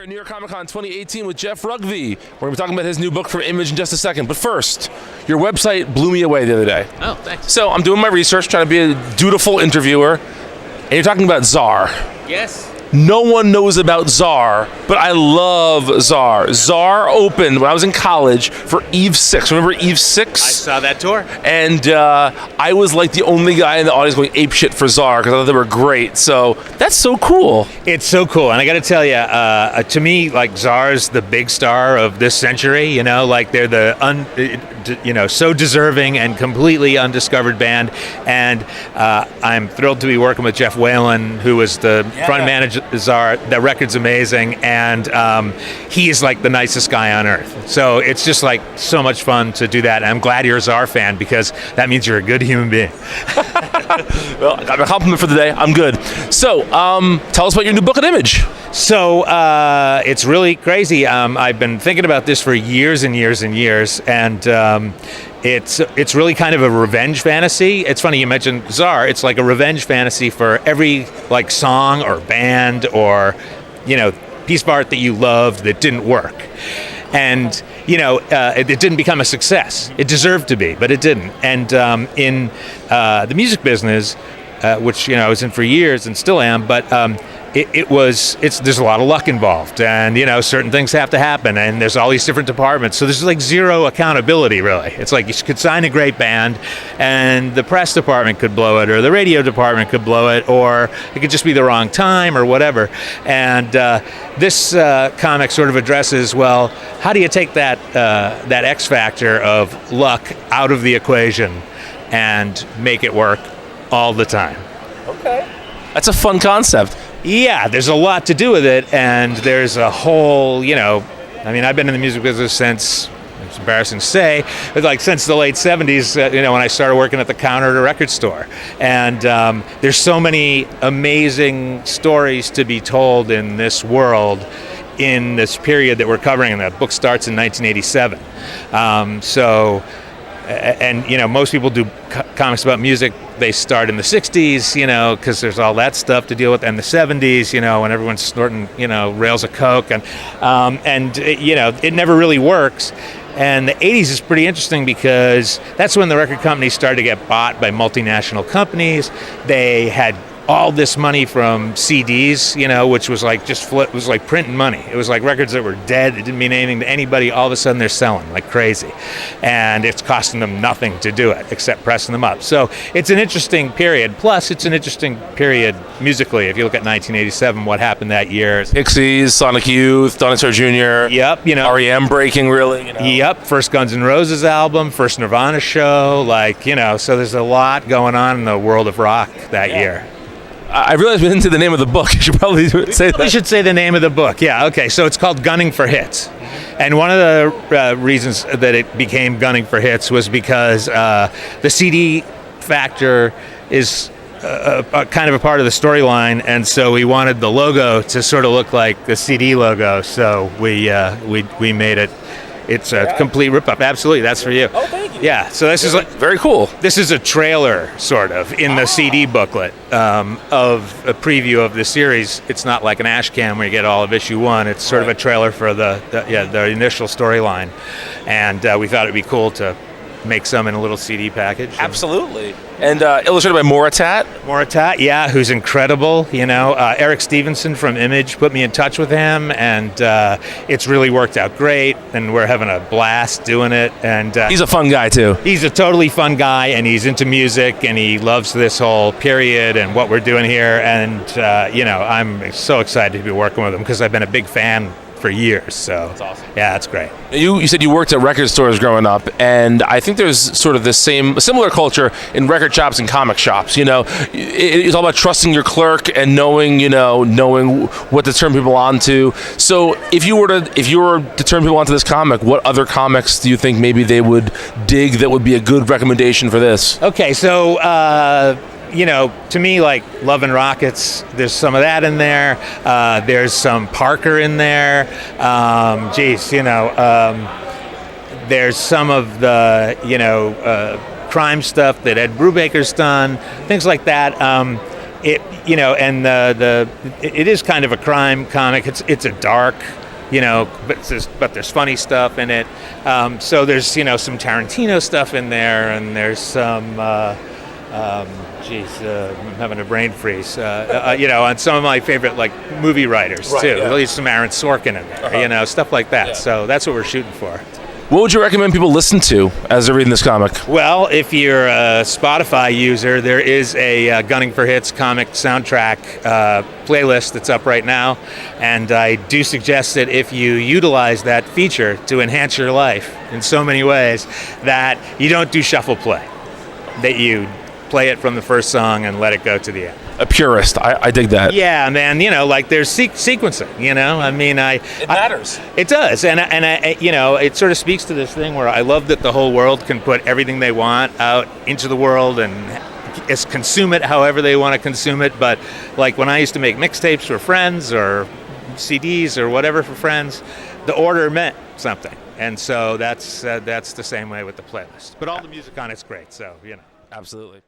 here at New York Comic Con 2018 with Jeff Rougvie. We're going to be talking about his new book from Image in just a second. But first, your website blew me away the other day. Oh, thanks. So I'm doing my research, trying to be a dutiful interviewer, and you're talking about Tsar. Yes. No one knows about Tsar, but I love Tsar. Tsar opened when I was in college for Eve 6. Remember Eve 6? I saw that tour. And I was like the only guy in the audience going apeshit for Tsar because I thought they were great. So that's so cool. It's so cool. And I got to tell you, to me, like Tsar's the big star of this century. You know, like they're the so deserving and completely undiscovered band. And I'm thrilled to be working with Jeff Whalen, who was the front manager of Tsar. That record's amazing. And he is like the nicest guy on earth. So it's just like so much fun to do that. And I'm glad you're a Tsar fan because that means you're a good human being. Well, I got a compliment for the day. I'm good. So tell us about your new book at Image. So it's really crazy. I've been thinking about this for years and years and years, and it's really kind of a revenge fantasy. It's funny you mentioned Tsar. It's like a revenge fantasy for every like song or band or piece of art that you loved that didn't work. And it didn't become a success. It deserved to be, but it didn't. And in the music business, which I was in for years and still am, but there's a lot of luck involved, and certain things have to happen, and there's all these different departments. So there's like zero accountability, really. It's like you could sign a great band, and the press department could blow it, or the radio department could blow it, or it could just be the wrong time, or whatever. And this comic sort of addresses, well, how do you take that X factor of luck out of the equation and make it work all the time? Okay. That's a fun concept. Yeah, there's a lot to do with it, and there's a whole, I've been in the music business since, it's embarrassing to say, but like since the late 70s, when I started working at the counter at a record store. And there's so many amazing stories to be told in this world in this period that we're covering, and the book starts in 1987. Most people do comics about music. They start in the 60s, because there's all that stuff to deal with, and the 70s, when everyone's snorting, rails of coke, and it never really works. And the 80s is pretty interesting because that's when the record companies started to get bought by multinational companies. They had all this money from CDs, which was like it was like printing money. It was like records that were dead. It didn't mean anything to anybody. All of a sudden they're selling like crazy. And it's costing them nothing to do it except pressing them up. So it's an interesting period. Plus, it's an interesting period musically. If you look at 1987, what happened that year. Pixies, Sonic Youth, Dinosaur Jr. Yep. R.E.M. breaking, really. Yep. First Guns N' Roses album, first Nirvana show. So there's a lot going on in the world of rock that year. I realized we didn't say the name of the book. You should probably say that. We should say the name of the book. Yeah, okay. So it's called Gunning for Hits. And one of the reasons that it became Gunning for Hits was because the CD factor is a kind of a part of the storyline, and so we wanted the logo to sort of look like the CD logo. So we made it. It's a complete rip-up. Absolutely, that's for you. Oh, thank you. Yeah, so this is very cool. This is a trailer, sort of, in the CD booklet of a preview of the series. It's not like an ash can where you get all of issue 1. It's sort of a trailer for the initial storyline, and we thought it'd be cool to make some in a little CD package. Absolutely. And illustrated by Moritat. Moritat, yeah, who's incredible. Eric Stevenson from Image put me in touch with him, and it's really worked out great, and we're having a blast doing it. And he's a fun guy, too. He's a totally fun guy, and he's into music, and he loves this whole period and what we're doing here. And, I'm so excited to be working with him because I've been a big fan for years. So that's awesome. Yeah, that's great. You said you worked at record stores growing up, and I think there's sort of similar culture in record shops and comic shops. It's all about trusting your clerk and knowing what to turn people on to. So if you were to turn people onto this comic, what other comics do you think maybe they would dig that would be a good recommendation for this? Okay, so to me, like Love and Rockets, there's some of that in there. There's some Parker in there. There's some of the, crime stuff that Ed Brubaker's done, things like that. it is kind of a crime comic. It's a dark, but there's funny stuff in it. So there's some Tarantino stuff in there, and there's some I'm having a brain freeze. On some of my favorite movie writers too. Yeah. At least some Aaron Sorkin in there, stuff like that. Yeah. So that's what we're shooting for. What would you recommend people listen to as they're reading this comic? Well, if you're a Spotify user, there is a Gunning for Hits comic soundtrack playlist that's up right now, and I do suggest that if you utilize that feature to enhance your life in so many ways, that you don't do shuffle play, that you play it from the first song and let it go to the end. A purist. I dig that. Yeah, man. There's sequencing. It matters. It does, and it sort of speaks to this thing where I love that the whole world can put everything they want out into the world and consume it however they want to consume it. But when I used to make mixtapes for friends or CDs or whatever for friends, the order meant something, and so that's the same way with the playlist. But all the music on it's great. So Absolutely.